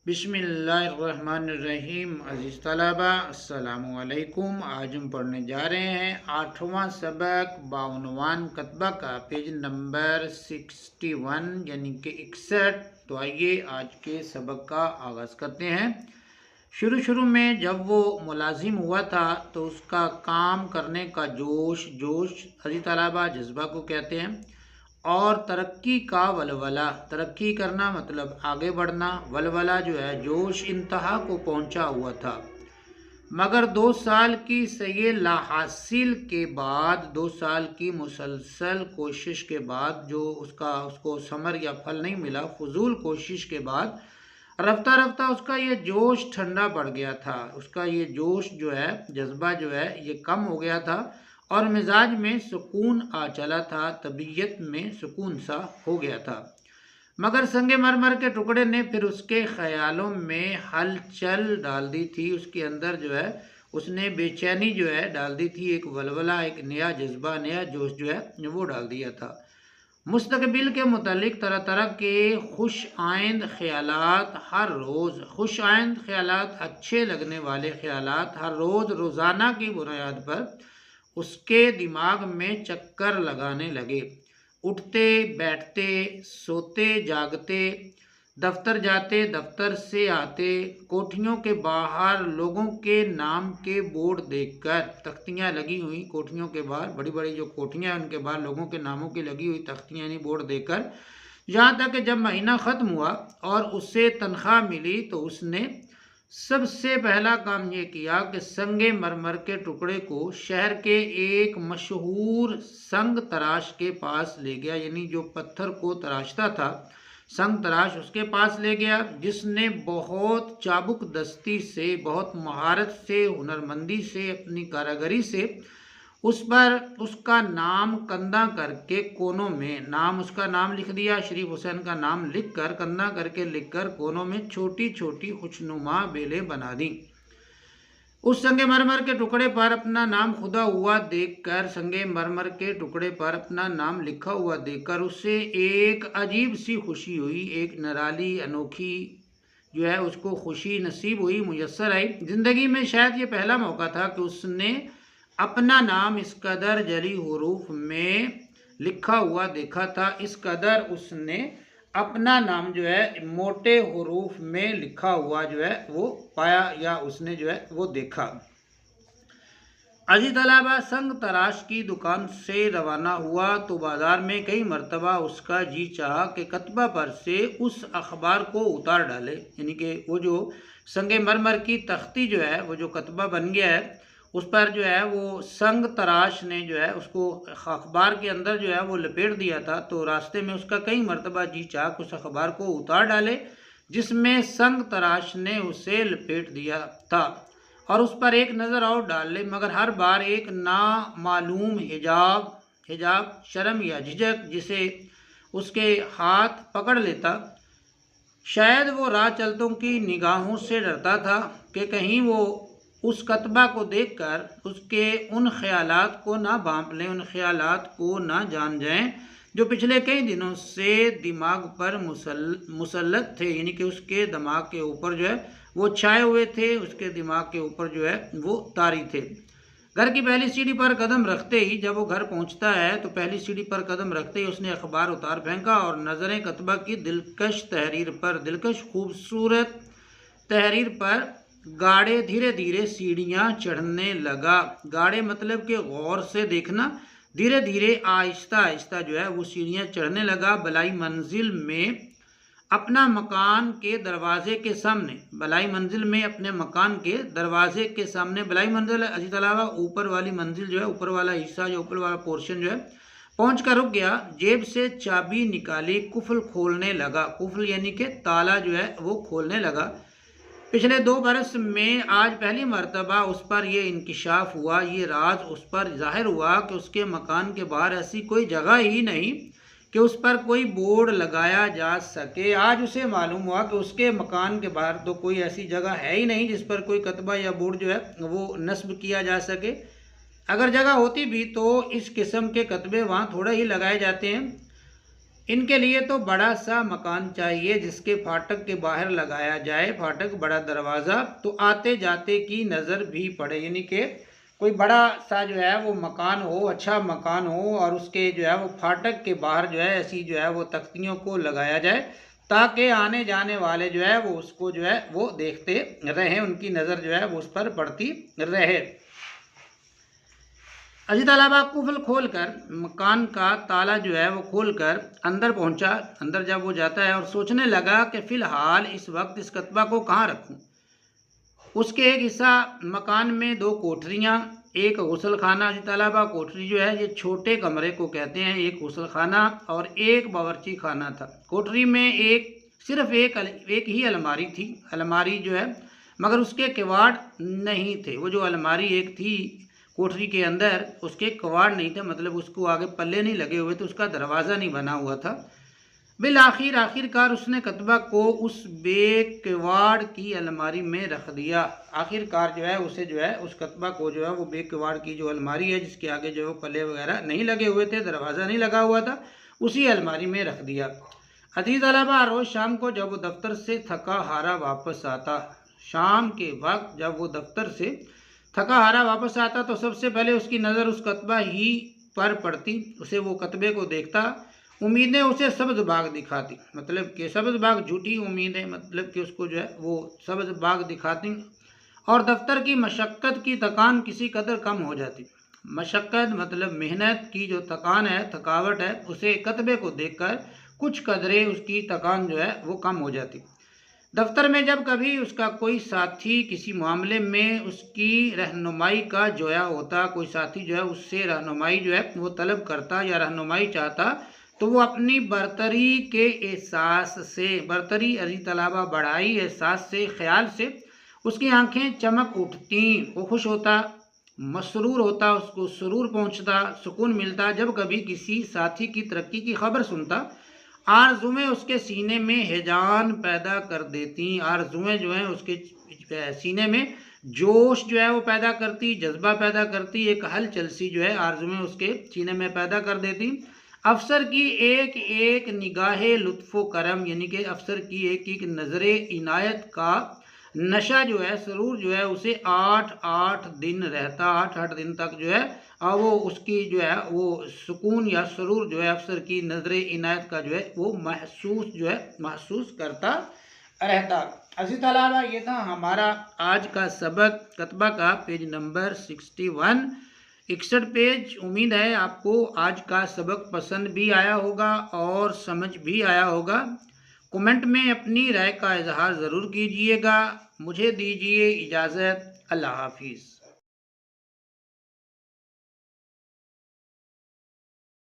बिस्मिल्लाहिर्रहमानिर्रहीम। अज़ीज़ तलबा अस्सलामु अलैकुम। आज हम पढ़ने जा रहे हैं 8वां सबक बाउनवान कतबा का पेज नंबर 61 यानी कि 61। तो आइए आज के सबक का आगाज़ करते हैं। शुरू में जब वो मुलाजिम हुआ था तो उसका काम करने का जोश अज़ीज़ तलबा जज्बा को कहते हैं, और तरक्की का वलवला, तरक्की करना मतलब आगे बढ़ना, वलवला जो है जोश इंतहा को पहुंचा हुआ था। मगर 2 साल की सही लाहासिल के बाद, 2 साल की मुसलसल कोशिश के बाद जो उसको समर या फल नहीं मिला, फजूल कोशिश के बाद रफ्ता रफ्ता उसका ये जोश ठंडा पड़ गया था। उसका ये जोश जो है, जज्बा जो है, ये कम हो गया था और मिजाज में सुकून आ चला था, तबीयत में सुकून सा हो गया था। मगर संगे मरमर के टुकड़े ने फिर उसके ख्यालों में हलचल डाल दी थी। उसके अंदर जो है उसने बेचैनी जो है डाल दी थी, एक वलवला, एक नया जज्बा, नया जोश जो है वो डाल दिया था। मुस्तकबिल के मुतालिक तरह तरह के खुश आइंद ख्यालात हर रोज़, खुश आइंद ख्यालात, अच्छे लगने वाले ख्यालात हर रोज़ रोज़ाना की बुनियाद पर उसके दिमाग में चक्कर लगाने लगे। उठते बैठते, सोते जागते, दफ्तर जाते, दफ्तर से आते, कोठियों के बाहर लोगों के नाम के बोर्ड देखकर, तख्तियां लगी हुई कोठियों के बाहर, बड़ी बड़ी जो कोठियां हैं उनके बाहर लोगों के नामों की लगी हुई तख्तियां यानी बोर्ड देखकर, यहाँ तक कि जब महीना ख़त्म हुआ और उसे तनख्वाह मिली तो उसने सबसे पहला काम ये किया कि संगे मरमर के टुकड़े को शहर के एक मशहूर संग तराश के पास ले गया। यानी जो पत्थर को तराशता था, संग तराश, उसके पास ले गया, जिसने बहुत चाबुक दस्ती से, बहुत महारत से, हुनरमंदी से, अपनी कारीगरी से उस पर उसका नाम कंधा करके कोनों में, उसका नाम लिख दिया, शरीफ हुसैन का नाम लिखकर, कंधा करके लिखकर कोनों में छोटी छोटी खुशनुमा बेलें बना दी। उस संगे मरमर के टुकड़े पर अपना नाम खुदा हुआ देखकर, संगे मरमर के टुकड़े पर अपना नाम लिखा हुआ देखकर उसे एक अजीब सी खुशी हुई, एक निराली अनोखी जो है उसको खुशी नसीब हुई, मुयस्सर आई। जिंदगी में शायद ये पहला मौका था कि उसने अपना नाम इस कदर जली हुरूफ में लिखा हुआ देखा था, इस कदर उसने अपना नाम जो है मोटे हुरूफ में लिखा हुआ जो है वो पाया या उसने जो है वो देखा। अजीज तलबा संग तराश की दुकान से रवाना हुआ तो बाजार में कई मरतबा उसका जी चाहा कि कतबा पर से उस अखबार को उतार डाले। यानी कि वो जो संगे मरमर की तख्ती जो है, वो जो कतबा बन गया है, उस पर जो है वो संग तराश ने जो है उसको अखबार के अंदर जो है वो लपेट दिया था। तो रास्ते में उसका कई मरतबा जी चाह उस अखबार को उतार डाले जिसमें संग तराश ने उसे लपेट दिया था, और उस पर एक नज़र और डाल ले, मगर हर बार एक नामालूम हिजाब, शर्म या झिझक जिसे उसके हाथ पकड़ लेता। शायद वो राह चलतों की निगाहों से डरता था कि कहीं वो उस कतबा को देखकर उसके उन ख्यालात को ना भांप लें, उन ख्यालात को ना जान जाएं जो पिछले कई दिनों से दिमाग पर मुसल्लत थे। यानी कि उसके दिमाग के ऊपर जो है वो छाए हुए थे, उसके दिमाग के ऊपर जो है वो तारी थे। घर की पहली सीढ़ी पर कदम रखते ही, जब वो घर पहुंचता है तो पहली सीढ़ी पर कदम रखते ही उसने अखबार उतार फेंका और नज़रें कतबा की दिलकश खूबसूरत तहरीर पर गाड़े धीरे धीरे सीढ़ियाँ चढ़ने लगा। गाड़े मतलब कि गौर से देखना, धीरे धीरे आहिस्ता आहिस्ता जो है वो सीढ़ियाँ चढ़ने लगा। बलाई मंजिल में अपना मकान के दरवाजे के सामने, बलाई मंजिल में अपने मकान के दरवाजे के सामने, बलाई मंजिल अजीज तलबा ऊपर वाली मंजिल जो है, ऊपर वाला हिस्सा जो ऊपर वाला पोर्शन जो है, पहुँच कर रुक गया। जेब से चाबी निकाली, कुफल खोलने लगा। कुफल यानी कि ताला जो है वो खोलने लगा। पिछले 2 बरस में आज पहली मरतबा उस पर यह इंकिशाफ हुआ, ये राज उस पर जाहिर हुआ कि उसके मकान के बाहर ऐसी कोई जगह ही नहीं कि उस पर कोई बोर्ड लगाया जा सके। आज उसे मालूम हुआ कि उसके मकान के बाहर तो कोई ऐसी जगह है ही नहीं जिस पर कोई कतबा या बोर्ड जो है वो नस्ब किया जा सके। अगर जगह होती भी तो इस किस्म के कतबे वहाँ थोड़े ही लगाए जाते हैं। ان کے لیے تو بڑا سا مکان چاہیے جس کے پھاٹک کے باہر لگایا جائے، پھاٹک بڑا دروازہ، تو آتے جاتے کی نظر بھی پڑے، یعنی کہ کوئی بڑا سا جو ہے وہ مکان ہو، اچھا مکان ہو، اور اس کے جو ہے وہ پھاٹک کے باہر جو ہے ایسی جو ہے وہ تختیوں کو لگایا جائے تاکہ آنے جانے والے جو ہے وہ اس کو جو ہے وہ دیکھتے رہیں، ان کی نظر جو ہے وہ اس پر پڑتی رہے۔ عزیز طلبہ، قفل کھول کر مکان کا تالا جو ہے وہ کھول کر اندر پہنچا، اندر جب وہ جاتا ہے اور سوچنے لگا کہ فی الحال اس وقت اس کتبہ کو کہاں رکھوں۔ اس کے ایک حصہ مکان میں 2 کوٹریاں، ایک غسل خانہ، عزیز طلبہ کوٹری جو ہے یہ چھوٹے کمرے کو کہتے ہیں، ایک غسل خانہ اور ایک باورچی خانہ تھا۔ کوٹری میں صرف ایک ہی الماری تھی، الماری جو ہے مگر اس کے کواڑ نہیں تھے، وہ جو الماری ایک تھی کوٹری کے اندر اس کے کواڑ نہیں تھے، مطلب اس کو آگے پلے نہیں لگے ہوئے تھے، اس کا دروازہ نہیں بنا ہوا تھا۔ آخر کار اس نے کتبہ کو اس بے کواڑ کی الماری میں رکھ دیا، آخر کار جو ہے اسے جو ہے اس کتبہ کو جو ہے وہ بے کواڑ کی جو الماری ہے جس کے آگے جو ہے پلے وغیرہ نہیں لگے ہوئے تھے، دروازہ نہیں لگا ہوا تھا، اسی الماری میں رکھ دیا۔ عزیز طلبہ، روز شام کو جب وہ دفتر سے تھکا ہارا واپس آتا، شام کے وقت جب وہ دفتر سے تھکا ہارا واپس آتا تو سب سے پہلے اس کی نظر اس کتبہ ہی پر پڑتی، اسے وہ کتبے کو دیکھتا، امیدیں اسے سبز باغ دکھاتی، مطلب کہ سبز باغ جھوٹی امیدیں، مطلب کہ اس کو جو ہے وہ سبز باغ دکھاتی، اور دفتر کی مشقت کی تکان کسی قدر کم ہو جاتی۔ مشقت مطلب محنت کی جو تکان ہے، تھکاوٹ ہے، اسے کتبے کو دیکھ کر کچھ قدرے اس کی تکان جو ہے وہ کم ہو جاتی۔ دفتر میں جب کبھی اس کا کوئی ساتھی کسی معاملے میں اس کی رہنمائی کا جویا ہوتا، کوئی ساتھی جو ہے اس سے رہنمائی جو ہے وہ طلب کرتا یا رہنمائی چاہتا، تو وہ اپنی برتری کے احساس سے، برتری عزیز طلبہ بڑائی احساس سے، خیال سے اس کی آنکھیں چمک اٹھتیں، وہ خوش ہوتا، مسرور ہوتا، اس کو سرور پہنچتا، سکون ملتا جب کبھی کسی ساتھی کی ترقی کی خبر سنتا۔ آرزویں اس کے سینے میں ہیجان پیدا کر دیتی، آرزویں جو ہیں اس کے سینے میں جوش جو ہے وہ پیدا کرتی، جذبہ پیدا کرتی، ایک ہلچل سی جو ہے آرزویں اس کے سینے میں پیدا کر دیتی۔ افسر کی ایک ایک نگاہ لطف و کرم، یعنی کہ افسر کی ایک ایک نظر عنایت کا نشہ جو ہے، سرور جو ہے اسے 8 دن رہتا، 8 دن تک جو ہے اور وہ اس کی جو ہے وہ سکون یا سرور جو ہے افسر کی نظر عنایت کا جو ہے وہ محسوس کرتا رہتا۔ عزیز طلبہ، یہ تھا ہمارا آج کا سبق، کتبہ کا پیج نمبر 61، 61 پیج۔ امید ہے آپ کو آج کا سبق پسند بھی آیا ہوگا اور سمجھ بھی آیا ہوگا۔ کمنٹ میں اپنی رائے کا اظہار ضرور کیجیے گا۔ مجھے دیجیے اجازت، اللہ حافظ۔